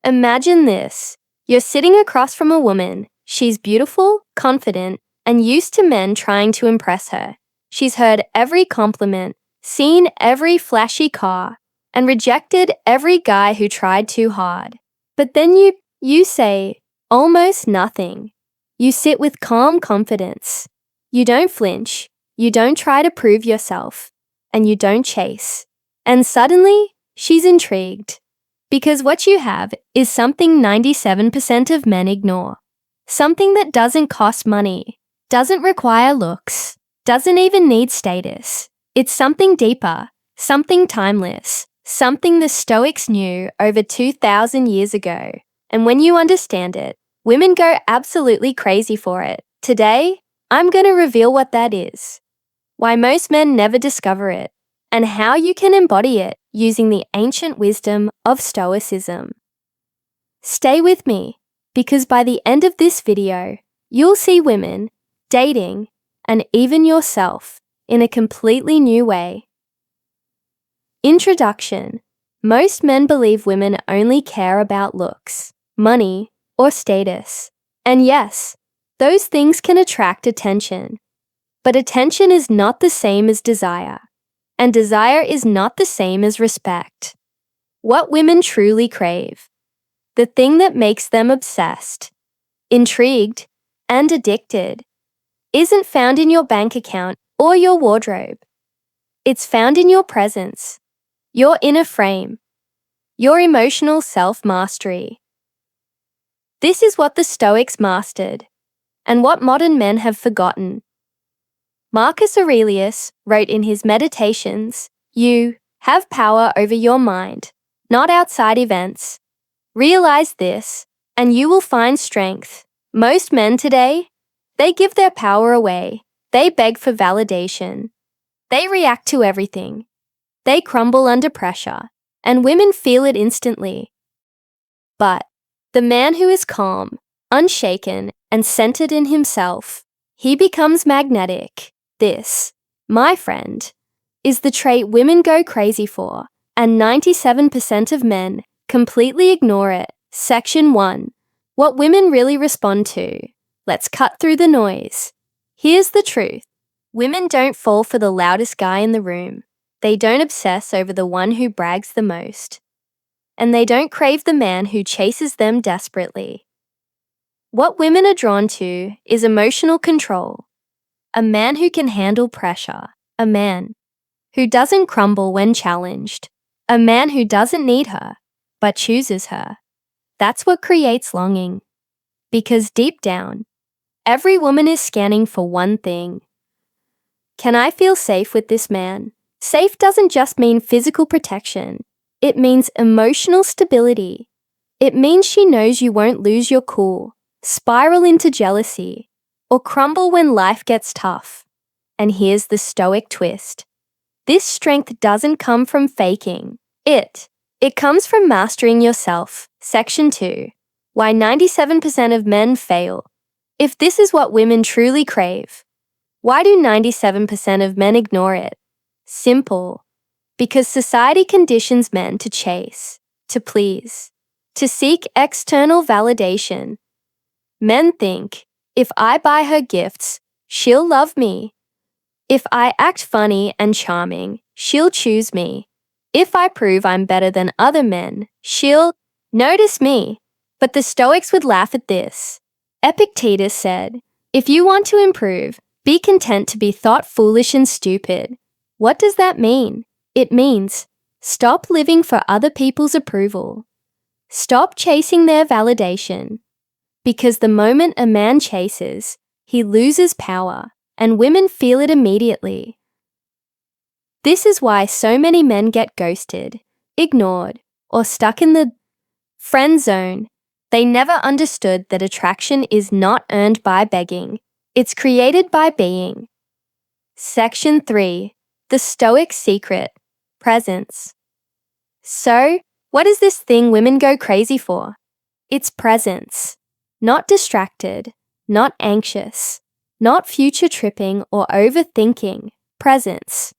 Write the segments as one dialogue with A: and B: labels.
A: Imagine this. You're sitting across from a woman. She's beautiful, confident, and used to men trying to impress her. She's heard every compliment, seen every flashy car, and rejected every guy who tried too hard. But then you say almost nothing. You sit with calm confidence. You don't flinch. You don't try to prove yourself. And you don't chase. And suddenly, she's intrigued. Because what you have is something 97% of men ignore. Something that doesn't cost money, doesn't require looks, doesn't even need status. It's something deeper, something timeless, something the Stoics knew over 2,000 years ago. And when you understand it, women go absolutely crazy for it. Today, I'm going to reveal what that is, why most men never discover it, and how you can embody it using the ancient wisdom of Stoicism. Stay with me, because by the end of this video, you'll see women, dating, and even yourself in a completely new way. Introduction. Most men believe women only care about looks, money, or status. And yes, those things can attract attention. But attention is not the same as desire. And desire is not the same as respect. What women truly crave, the thing that makes them obsessed, intrigued, and addicted, isn't found in your bank account or your wardrobe. It's found in your presence, your inner frame, your emotional self-mastery. This is what the Stoics mastered, and what modern men have forgotten. Marcus Aurelius wrote in his Meditations, "You have power over your mind, not outside events. Realize this, and you will find strength." Most men today, they give their power away. They beg for validation. They react to everything. They crumble under pressure, and women feel it instantly. But the man who is calm, unshaken, and centered in himself, he becomes magnetic. This, my friend, is the trait women go crazy for, and 97% of men completely ignore it. Section 1. What women really respond to. Let's cut through the noise. Here's the truth. Women don't fall for the loudest guy in the room. They don't obsess over the one who brags the most. And they don't crave the man who chases them desperately. What women are drawn to is emotional control. A man who can handle pressure. A man who doesn't crumble when challenged. A man who doesn't need her, but chooses her. That's what creates longing. Because deep down, every woman is scanning for one thing. Can I feel safe with this man? Safe doesn't just mean physical protection. It means emotional stability. It means she knows you won't lose your cool, spiral into jealousy, or crumble when life gets tough. And here's the Stoic twist. This strength doesn't come from faking. It comes from mastering yourself. Section 2. Why 97% of men fail. If this is what women truly crave, why do 97% of men ignore it? Simple. Because society conditions men to chase, to please, to seek external validation. Men think, if I buy her gifts, she'll love me. If I act funny and charming, she'll choose me. If I prove I'm better than other men, she'll notice me. But the Stoics would laugh at this. Epictetus said, if you want to improve, be content to be thought foolish and stupid. What does that mean? It means, stop living for other people's approval. Stop chasing their validation. Because the moment a man chases, he loses power, and women feel it immediately. This is why so many men get ghosted, ignored, or stuck in the friend zone. They never understood that attraction is not earned by begging. It's created by being. Section 3. The Stoic Secret. Presence. So, what is this thing women go crazy for? It's presence. Not distracted, not anxious, not future tripping or overthinking. Presence.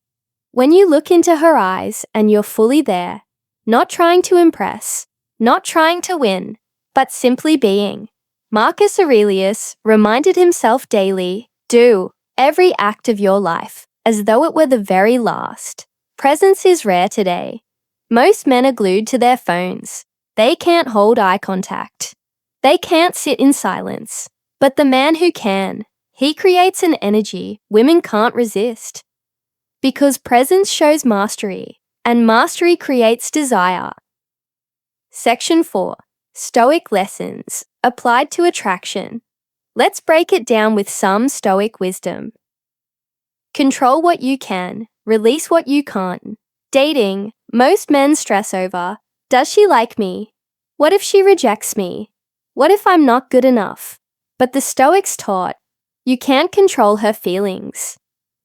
A: When you look into her eyes and you're fully there, not trying to impress, not trying to win, but simply being. Marcus Aurelius reminded himself daily, do every act of your life as though it were the very last. Presence is rare today. Most men are glued to their phones. They can't hold eye contact. They can't sit in silence. But the man who can, he creates an energy women can't resist. Because presence shows mastery, and mastery creates desire. Section 4. Stoic lessons applied to attraction. Let's break it down with some Stoic wisdom. Control what you can, release what you can't. Dating, most men stress over, does she like me? What if she rejects me? What if I'm not good enough? But the Stoics taught, you can't control her feelings.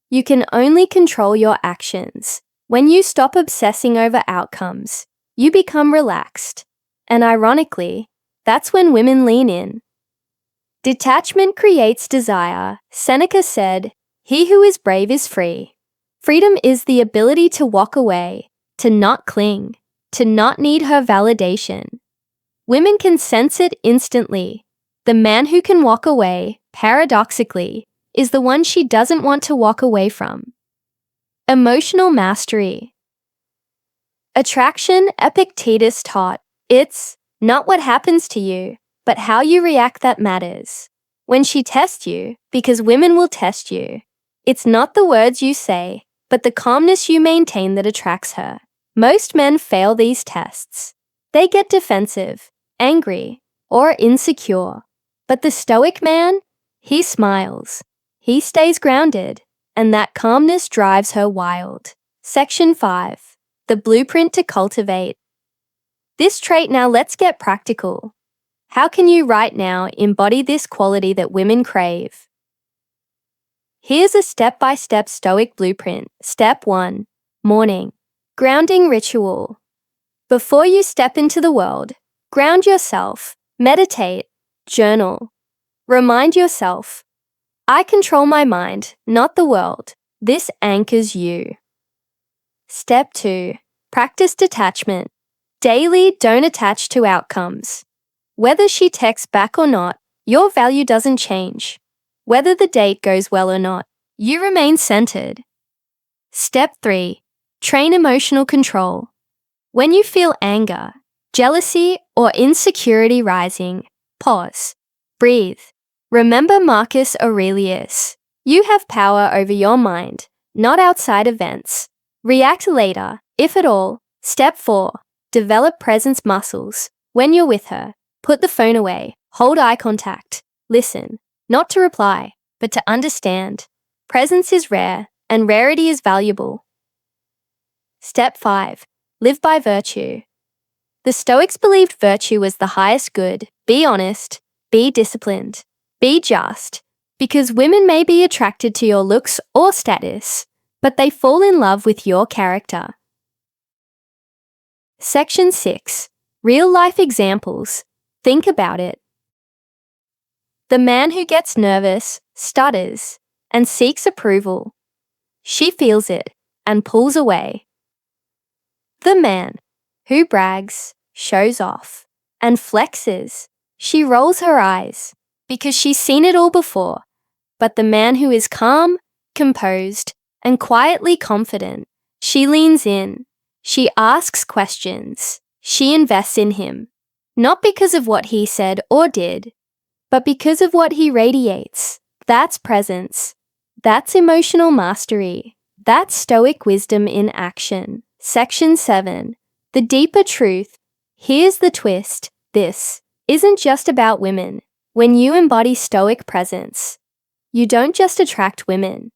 A: You can only control your actions. When you stop obsessing over outcomes, you become relaxed. And ironically, that's when women lean in. Detachment creates desire. Seneca said, he who is brave is free. Freedom is the ability to walk away, to not cling, to not need her validation. Women can sense it instantly. The man who can walk away, paradoxically, is the one she doesn't want to walk away from. Emotional mastery. Attraction, Epictetus taught, it's not what happens to you, but how you react that matters. When she tests you, because women will test you, it's not the words you say, but the calmness you maintain that attracts her. Most men fail these tests. They get defensive, angry, or insecure. But the Stoic man, he smiles. He stays grounded, and that calmness drives her wild. Section 5. The blueprint to cultivate. This trait, now let's get practical. How can you right now embody this quality that women crave? Here's a step-by-step Stoic blueprint. Step 1. Morning. Grounding ritual. Before you step into the world, ground yourself, meditate, journal. Remind yourself, I control my mind, not the world. This anchors you. Step 2. Practice detachment. Daily, don't attach to outcomes. Whether she texts back or not, your value doesn't change. Whether the date goes well or not, you remain centered. Step 3. Train emotional control. When you feel anger, jealousy, or insecurity rising, pause. Breathe. Remember Marcus Aurelius. You have power over your mind, not outside events. React later, if at all. Step 4. Develop presence muscles. When you're with her, put the phone away, hold eye contact, listen, not to reply, but to understand. Presence is rare, and rarity is valuable. Step 5. Live by virtue. The Stoics believed virtue was the highest good. Be honest, be disciplined, be just, because women may be attracted to your looks or status, but they fall in love with your character. Section 6. Real-life examples. Think about it. The man who gets nervous, stutters, and seeks approval. She feels it and pulls away. The man who brags, shows off, and flexes. She rolls her eyes because she's seen it all before. But the man who is calm, composed, and quietly confident, she leans in. She asks questions. She invests in him. Not because of what he said or did, but because of what he radiates. That's presence. That's emotional mastery. That's Stoic wisdom in action. Section 7. The deeper truth. Here's the twist. This isn't just about women. When you embody Stoic presence, you don't just attract women.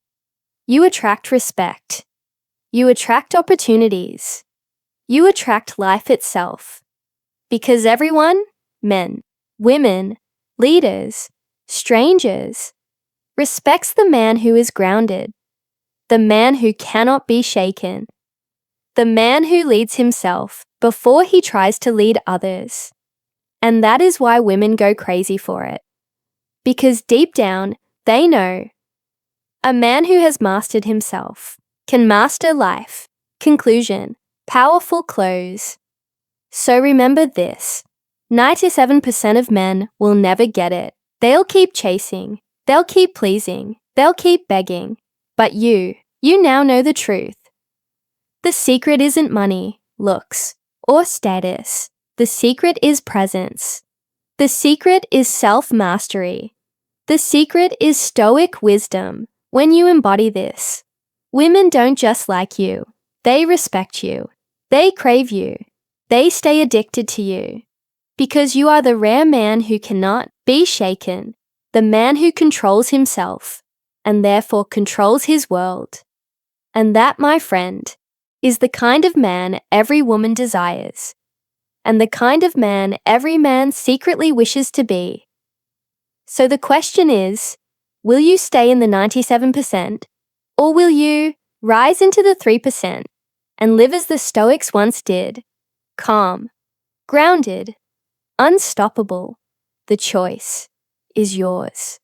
A: You attract respect. You attract opportunities. You attract life itself. Because everyone, men, women, leaders, strangers, respects the man who is grounded, the man who cannot be shaken, the man who leads himself before he tries to lead others. And that is why women go crazy for it. Because deep down, they know a man who has mastered himself can master life. Conclusion. Powerful close. So remember this. 97% of men will never get it. They'll keep chasing. They'll keep pleasing. They'll keep begging. But you now know the truth. The secret isn't money, looks, or status. The secret is presence. The secret is self-mastery. The secret is Stoic wisdom. When you embody this, women don't just like you. They respect you. They crave you. They stay addicted to you. Because you are the rare man who cannot be shaken, the man who controls himself, and therefore controls his world. And that, my friend, is the kind of man every woman desires, and the kind of man every man secretly wishes to be. So the question is, will you stay in the 97%, or will you rise into the 3% and live as the Stoics once did, calm, grounded, unstoppable? The choice is yours.